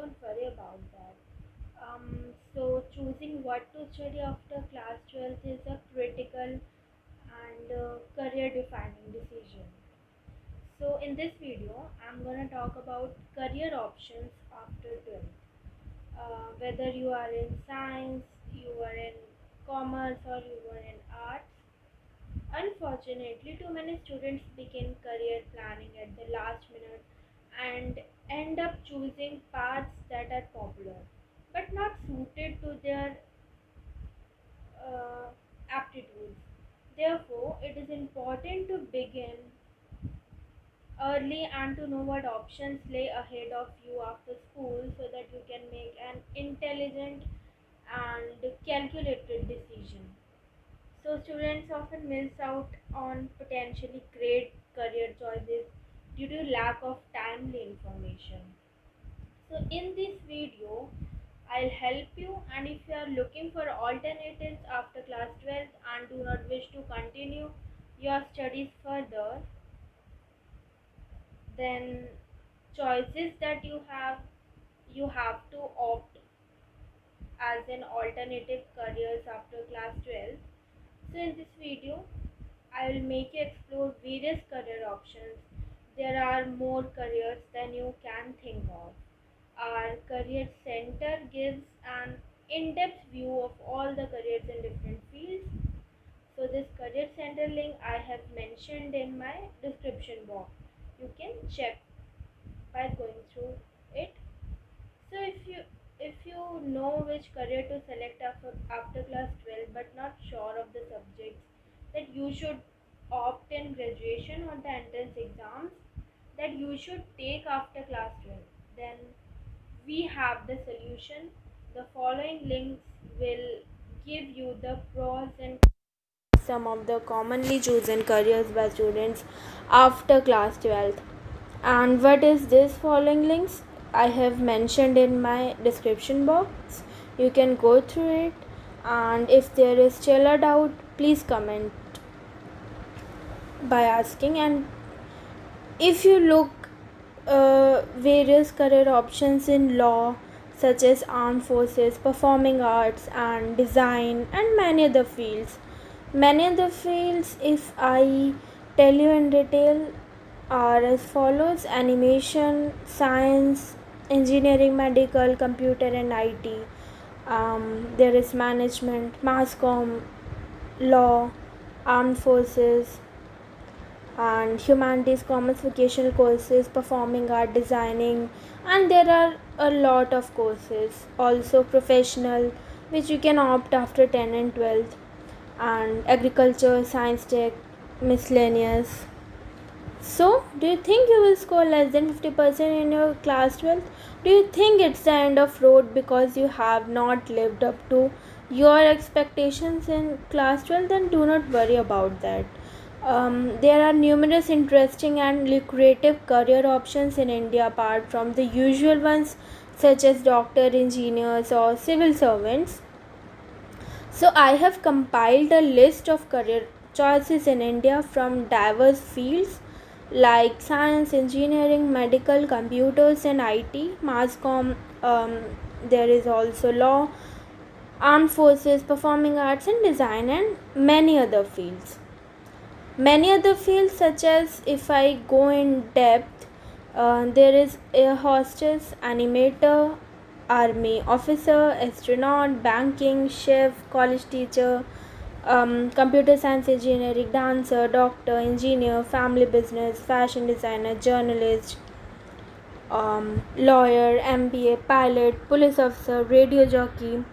don't worry about that. So choosing what to study after class 12th is a critical and career defining decision. So in this video, I'm gonna talk about career options after 12th. Whether you are in science, you are in commerce, or you are in arts. Unfortunately, too many students begin career planning at the last minute and end up choosing paths that are popular but not suited to their uh, aptitudes. Therefore, it is important to begin early and to know what options lay ahead of you after school so that you can make an intelligent and calculated decision. So, students often miss out on potentially great career choices due to lack of timely information. So, in this video, I'll help you, and if you are looking for alternatives after class 12 and do not wish to continue your studies further, then choices that you have to opt as an alternative careers after class 12. So in this video I will make you explore various career options. There are more careers than you can think of. Our career center gives an in-depth view of all the careers in different fields. So this career center link I have mentioned in my description box. You can check by going through it. So if you know which career to select after class 12 but not sure of the subjects that you should opt in graduation or the entrance exams that you should take after class 12, then we have the solution. The following links will give you the pros and some of the commonly chosen careers by students after class 12th. And what is this following links? I have mentioned in my description box. You can go through it, and if there is still a doubt, please comment by asking. And if you look various career options in law, such as armed forces, performing arts, and design, and many other fields, if I tell you in detail, are as follows: animation, science, engineering, medical, computer, and IT. There is management, mass comm, law, armed forces, and humanities, commerce, vocational courses, performing art, designing, and there are a lot of courses. Also, professional, which you can opt after 10 and 12th, and agriculture, science, tech, miscellaneous. So, do you think you will score less than 50% in your class 12th? Do you think it's the end of road because you have not lived up to your expectations in class 12? Then do not worry about that. There are numerous interesting and lucrative career options in India apart from the usual ones such as doctor, engineers, or civil servants. So, I have compiled a list of career choices in India from diverse fields like science, engineering, medical, computers, and IT, mass comm. There is also law, armed forces, performing arts, and design, and many other fields. Many other fields, such as if I go in depth, there is air hostess, animator, army officer, astronaut, banking, chef, college teacher, computer science engineering, dancer, doctor, engineer, family business, fashion designer, journalist, lawyer, MBA, pilot, police officer, radio jockey,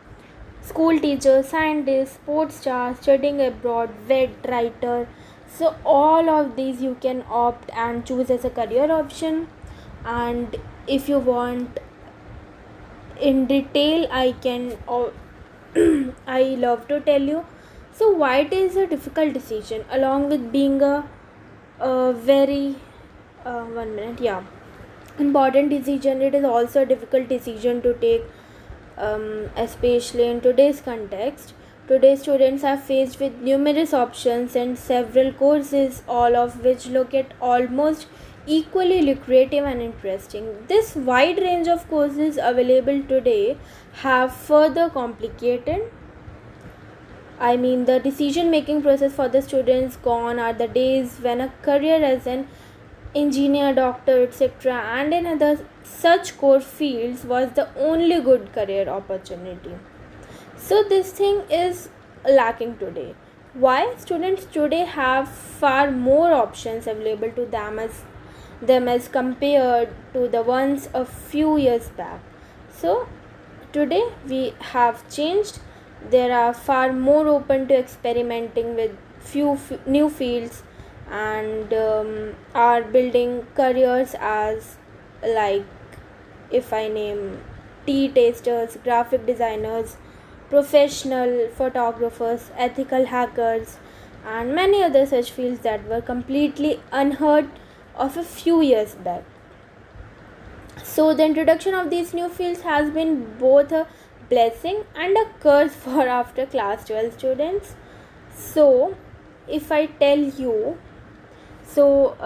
school teacher, scientist, sports star, studying abroad, vet, writer. So all of these you can opt and choose as a career option. And if you want in detail, I can I love to tell you. So why it is a difficult decision along with being a very 1 minute, yeah, important decision. It is also a difficult decision to take, especially in today's context. Today students are faced with numerous options and several courses, all of which look at almost equally lucrative and interesting. This wide range of courses available today have further complicated. The decision making process for the students. Gone are the days when a career as an engineer, doctor, etc., and in other such core fields was the only good career opportunity. So, this thing is lacking today. Why? Students today have far more options available to them as compared to the ones a few years back. So, today we have changed. There are far more open to experimenting with new fields, and are building careers as, like, if I name, tea tasters, graphic designers, professional photographers, ethical hackers, and many other such fields that were completely unheard of a few years back. So, the introduction of these new fields has been both a blessing and a curse for after class 12 students. So, if I tell you, so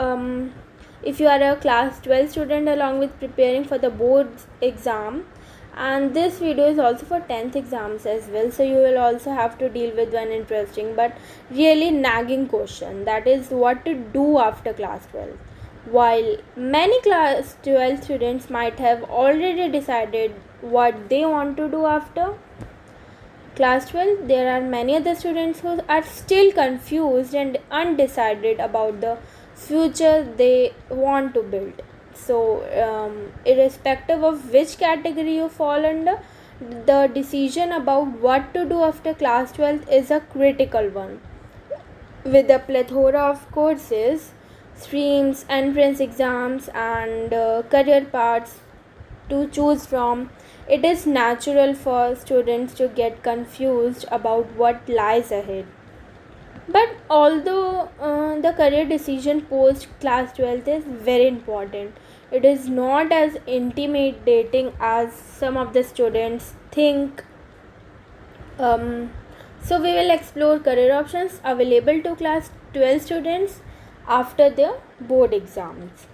if you are a class 12 student along with preparing for the board's exam, and this video is also for 10th exams as well, so you will also have to deal with one interesting but really nagging question, that is what to do after class 12. While many class 12 students might have already decided what they want to do after class 12, there are many other students who are still confused and undecided about the future they want to build. So, irrespective of which category you fall under, the decision about what to do after class 12 is a critical one. With a plethora of courses, streams, entrance exams, and career paths to choose from, it is natural for students to get confused about what lies ahead. But although the career decision post class 12th is very important, it is not as intimidating as some of the students think. So, we will explore career options available to class 12 students after their board exams.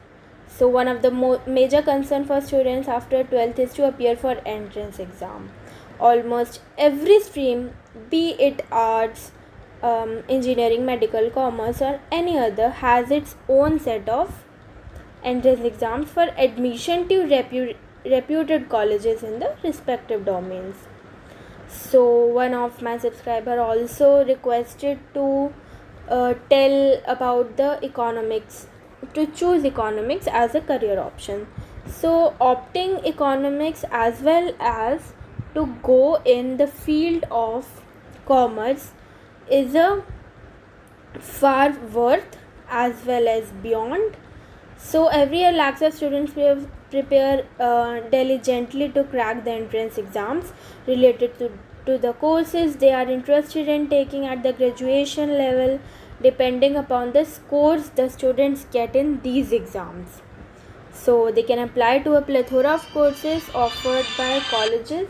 So, one of the major concern for students after 12th is to appear for entrance exam. Almost every stream, be it arts, engineering, medical, commerce, or any other, has its own set of entrance exams for admission to reputed colleges in the respective domains. So, one of my subscriber also requested to tell about the economics, to choose economics as a career option. So, opting economics as well as to go in the field of commerce is a far worth as well as beyond. So, every year lakhs of students prepare diligently to crack the entrance exams related to the courses they are interested in taking at the graduation level, depending upon the scores the students get in these exams. So, they can apply to a plethora of courses offered by colleges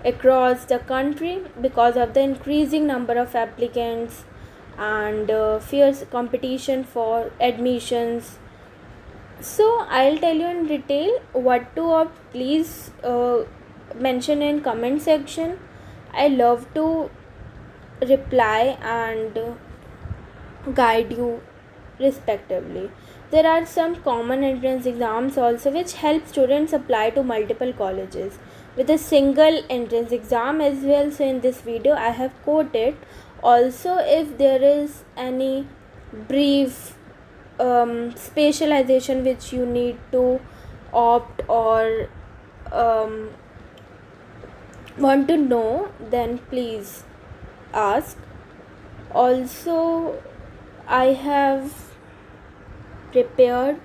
across the country because of the increasing number of applicants and fierce competition for admissions. So, I'll tell you in detail what to opt. Please mention in comment section. I love to reply and guide you respectively. There are some common entrance exams also which help students apply to multiple colleges with a single entrance exam as well. So, in this video, I have quoted. Also, if there is any brief specialization which you need to opt or want to know, then please ask. Also, I have prepared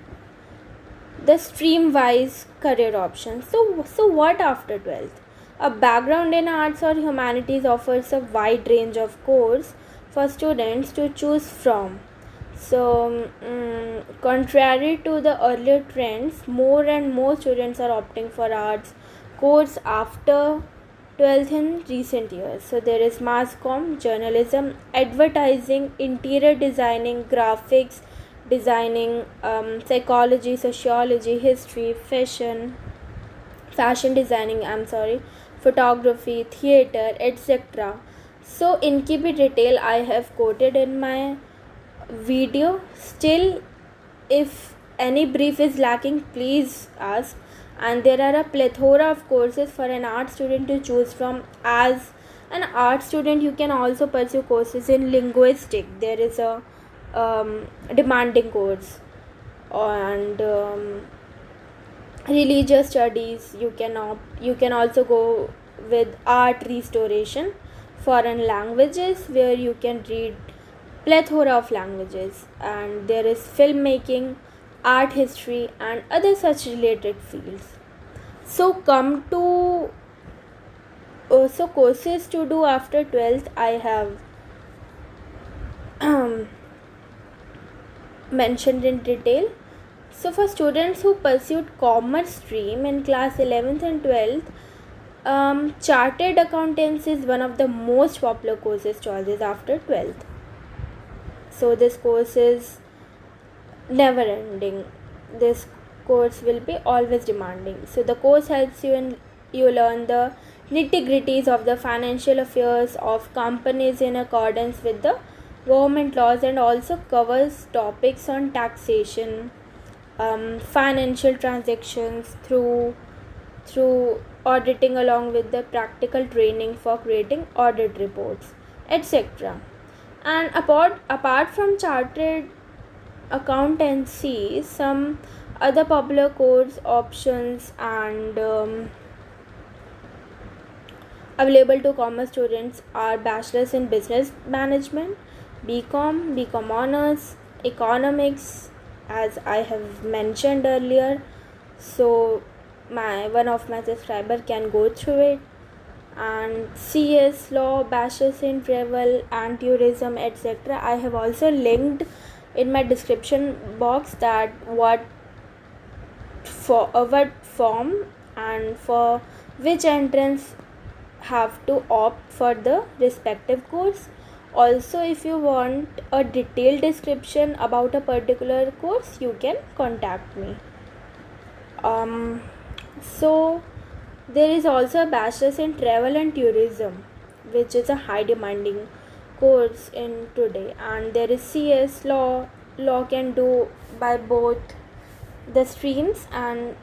the stream wise career options. So what after 12th? A background in arts or humanities offers a wide range of course for students to choose from. So, contrary to the earlier trends, more and more students are opting for arts course after 12th in recent years. So, there is mass comm, journalism, advertising, interior designing, graphics, designing, psychology, sociology, history, fashion designing, I'm sorry, photography, theater, etc. So इनकी भी detail I have quoted in my video. Still, if any brief is lacking, please ask. And there are a plethora of courses for an art student to choose from. As an art student, you can also pursue courses in linguistic. There is a demanding course, and religious studies. You can also go with art restoration, foreign languages, where you can read plethora of languages, and there is filmmaking, art history, and other such related fields. So come to so courses to do after 12th I have mentioned in detail. So for students who pursued commerce stream in class 11th and 12th, chartered accountancy is one of the most popular courses choices after 12th. So this course is never ending. This course will be always demanding. So the course helps you learn the nitty-gritties of the financial affairs of companies in accordance with the government laws, and also covers topics on taxation, financial transactions through auditing, along with the practical training for creating audit reports, etc. And apart from chartered accountancy, some other popular course options and available to commerce students are bachelor's in business management, bcom honors, economics, as I have mentioned earlier. So one of my subscriber can go through it. And CS law, bachelor's in travel and tourism, etc. I have also linked in my description box that what form and for which entrance have to opt for the respective course. Also, if you want a detailed description about a particular course, you can contact me. So there is also a bachelor's in travel and tourism, which is a high demanding course in today. And there is CS law. Law can do by both the streams, and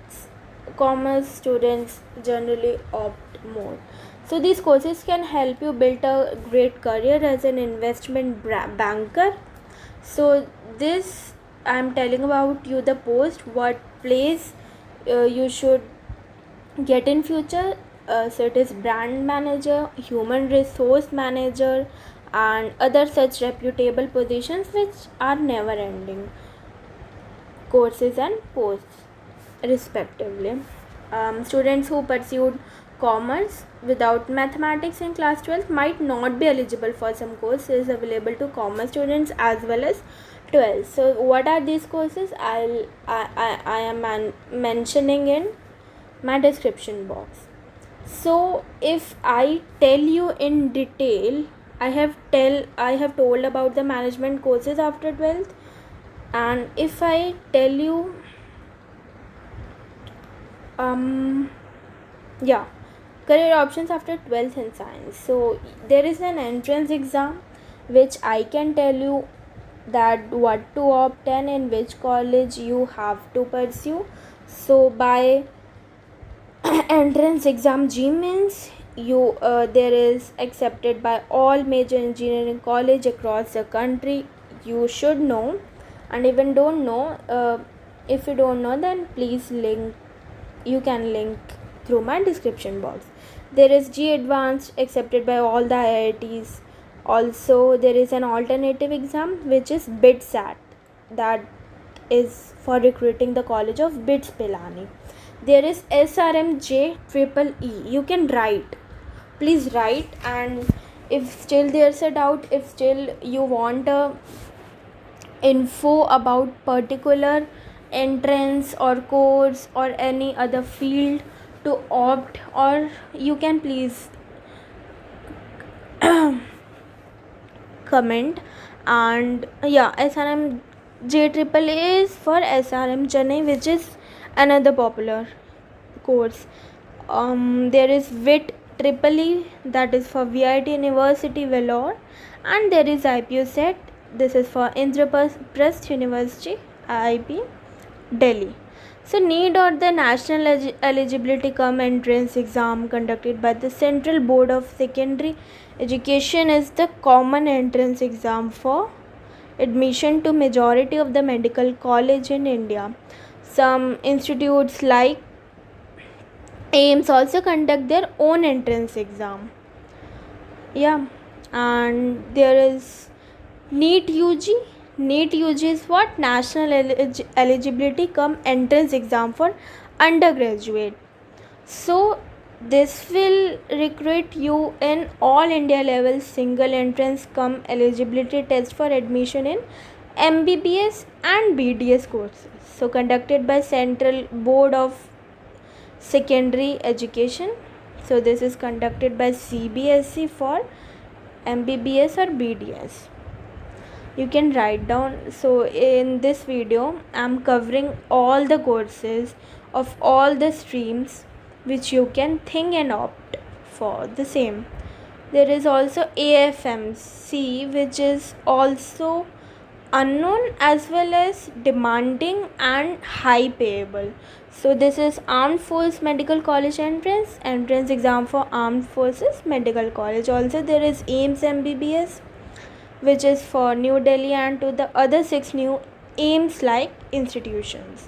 commerce students generally opt more. So these courses can help you build a great career as an investment banker. So this I'm telling about you the post, what place you should get in future. So it is brand manager, human resource manager, and other such reputable positions which are never ending courses and posts respectively. Students who pursued commerce without mathematics in class 12 might not be eligible for some courses available to commerce students as well as 12. So what are these courses? I am mentioning in my description box. So if I tell you in detail, I have told about the management courses after 12th, and if I tell you career options after 12th in science. So there is an entrance exam which I can tell you that what to opt and in which college you have to pursue. So by entrance exam GMINS, you there is accepted by all major engineering college across the country. You should know, and even don't know, if you don't know, then please you can link through my description box. There is G Advanced, accepted by all the IITs. Also there is an alternative exam which is BITSAT, that is for recruiting the college of BITS Pilani. There is SRMJ Triple E. You can write, please write. And if still there's a doubt, if still you want a info about particular entrance or course or any other field to opt, or you can please comment. And SRM JEEE is for SRM Chennai, which is another popular course. There is WIT Triple E, that is for VIT University Vellore, and there is IPU set, this is for Indraprasth University IIP Delhi. So NEET, or the National Eligibility Cum Entrance Exam conducted by the Central Board of Secondary Education, is the common entrance exam for admission to majority of the medical college in India. Some institutes like AIMS also conduct their own entrance exam. Yeah, and there is NEET UG. NEET UG is what? National Eligibility Cum Entrance Exam for undergraduate. So this will recruit you in all India level single entrance cum eligibility test for admission in MBBS and BDS courses. So conducted by Central Board of Secondary Education. So this is conducted by CBSE for MBBS or BDS. You can write down. So in this video I'm covering all the courses of all the streams which you can think and opt for the same. There is also AFMC, which is also unknown as well as demanding and high payable. So this is Armed Force Medical College entrance exam for Armed Forces Medical College. Also there is AIMS MBBS, which is for New Delhi and to the other 6 new AIMS like institutions.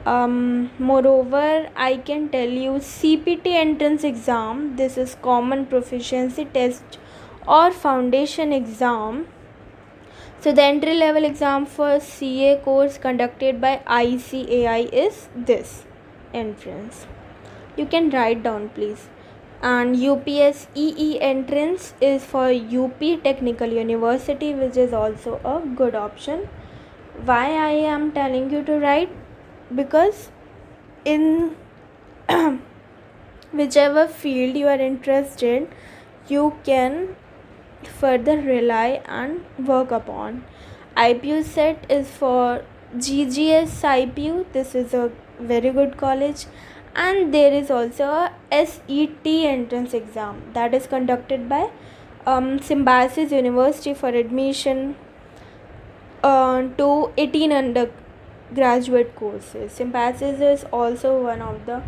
Moreover, I can tell you CPT entrance exam, this is common proficiency test or foundation exam. So the entry level exam for CA course conducted by ICAI is this entrance. You can write down please. And UPSEE entrance is for UP Technical University, which is also a good option. Why I am telling you to write? Because in whichever field you are interested, you can further rely and work upon. IPU set is for GGS IPU, this is a very good college, and there is also a SET entrance exam that is conducted by Symbiosis University for admission to 18 undergraduate courses. Symbiosis is also one of the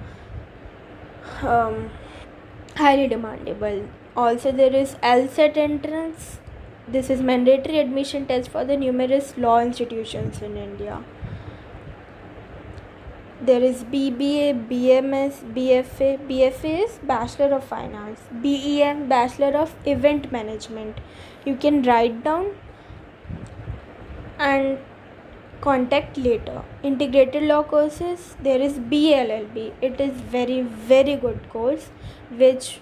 highly demandable. Also there is LSET entrance. This is mandatory admission test for the numerous law institutions in India. There is BBA, BMS, BFA. BFA is Bachelor of Fine Arts. BEM, Bachelor of Event Management. You can write down and contact later. Integrated law courses, there is BLLB. It is very good course which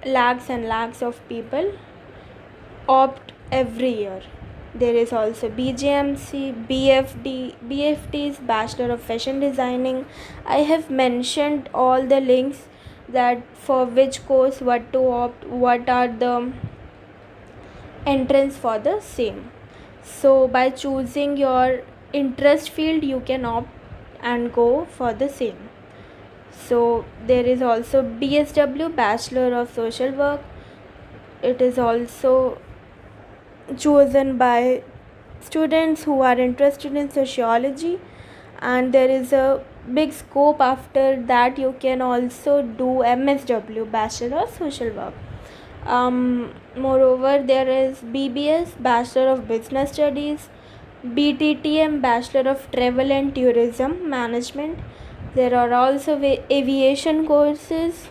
lakhs and lakhs of people opt every year. There is also BJMC, BFD. BFD is Bachelor of Fashion Designing. I have mentioned all the links that for which course what to opt, what are the entrance for the same. So by choosing your interest field, you can opt and go for the same. So there is also BSW, Bachelor of Social Work. It is also chosen by students who are interested in sociology, and there is a big scope after that. You can also do MSW, Bachelor of Social Work. Moreover, there is BBS, Bachelor of Business Studies, BTTM, Bachelor of Travel and Tourism Management. There are also aviation courses,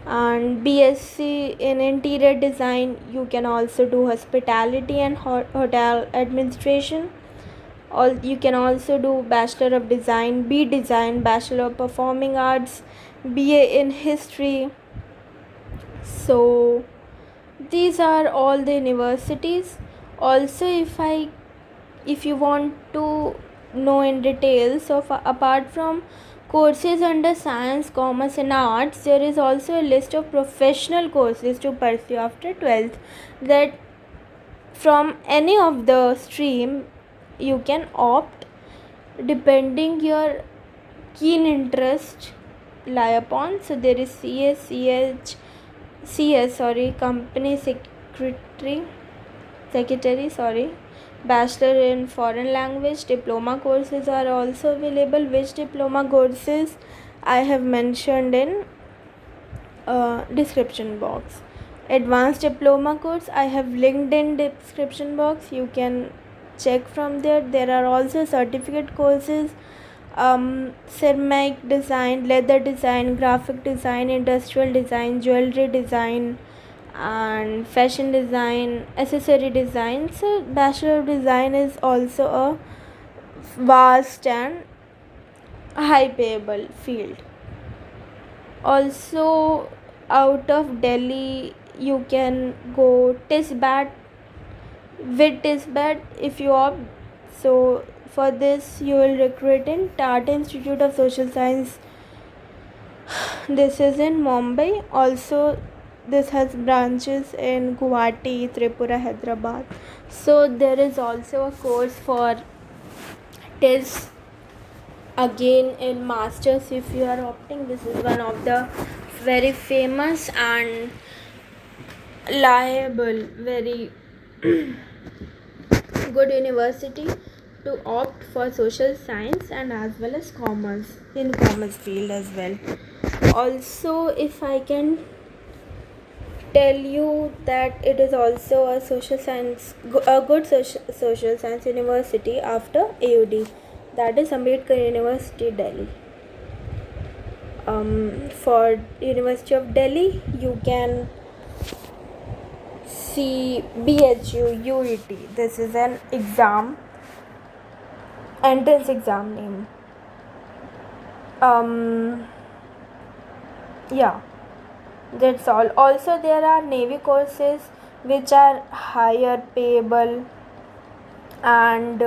and BSc in Interior Design. You can also do Hospitality and Hotel Administration. You can also do Bachelor of Design, B Design, Bachelor of Performing Arts, BA in History. So these are all the universities. Also, if you want to know in detail, so apart from courses under science, commerce and arts, there is also a list of professional courses to pursue after 12th, that from any of the stream you can opt depending your keen interest lie upon. So there is company secretary, bachelor in foreign language. Diploma courses are also available, which diploma courses I have mentioned in description box. Advanced diploma course I have linked in description box, you can check from there. There are also certificate courses, ceramic design, leather design, graphic design, industrial design, jewelry design, and fashion design, accessory design. So bachelor of design is also a vast and high payable field. Also out of Delhi you can go TISBAT if you opt. So for this you will recruit in Tata Institute of Social Science. This is in Mumbai. Also this has branches in Guwahati, Tripura, Hyderabad. So there is also a course for TIS again in masters if you are opting. This is one of the very famous and liable, very good university to opt for social science and as well as commerce field as well. Also, if I can tell you that it is also a good social science university after AUD, that is Ambedkar University, Delhi. For University of Delhi you can see BHU UET. This is an entrance exam name. Yeah, that's all. Also there are Navy courses which are higher payable and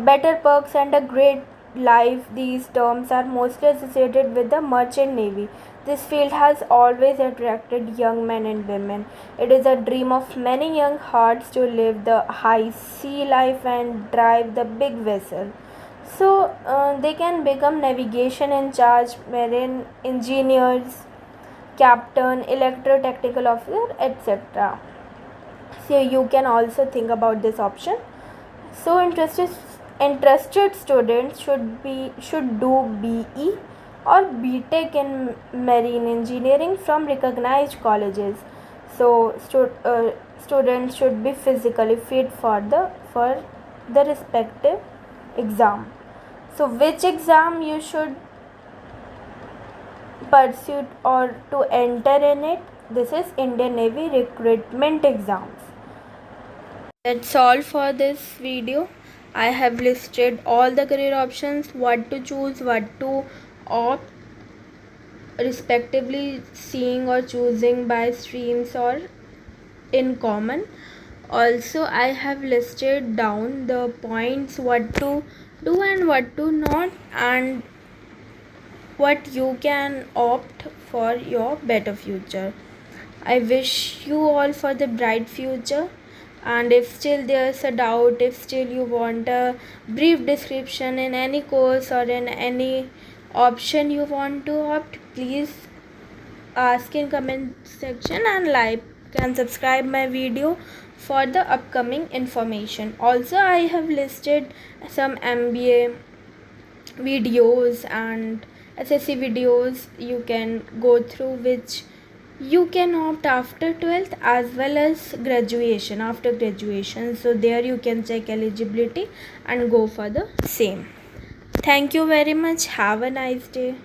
better perks and a great life. These terms are mostly associated with the merchant navy. This field has always attracted young men and women. It is a dream of many young hearts to live the high sea life and drive the big vessel. So they can become navigation in charge, marine engineers, captain, electrotechnical officer, etc. So you can also think about this option. So interested students should do BE or BTech in marine engineering from recognized colleges. So students should be physically fit for the respective exam. So which exam you should pursue or to enter in it? This is Indian Navy recruitment exams. That's all for this video. I have listed all the career options, what to choose, what to opt, respectively seeing or choosing by streams or in common. Also I have listed down the points what to do and what to not, and what you can opt for your better future. I wish you all for the bright future. And if still there's a doubt, if still you want a brief description in any course or in any option you want to opt, please ask in comment section and like and subscribe my video for the upcoming information. Also I have listed some MBA videos and SSC videos you can go through, which you can opt after 12th as well as after graduation. So there you can check eligibility and go for the same. Thank you very much. Have a nice day.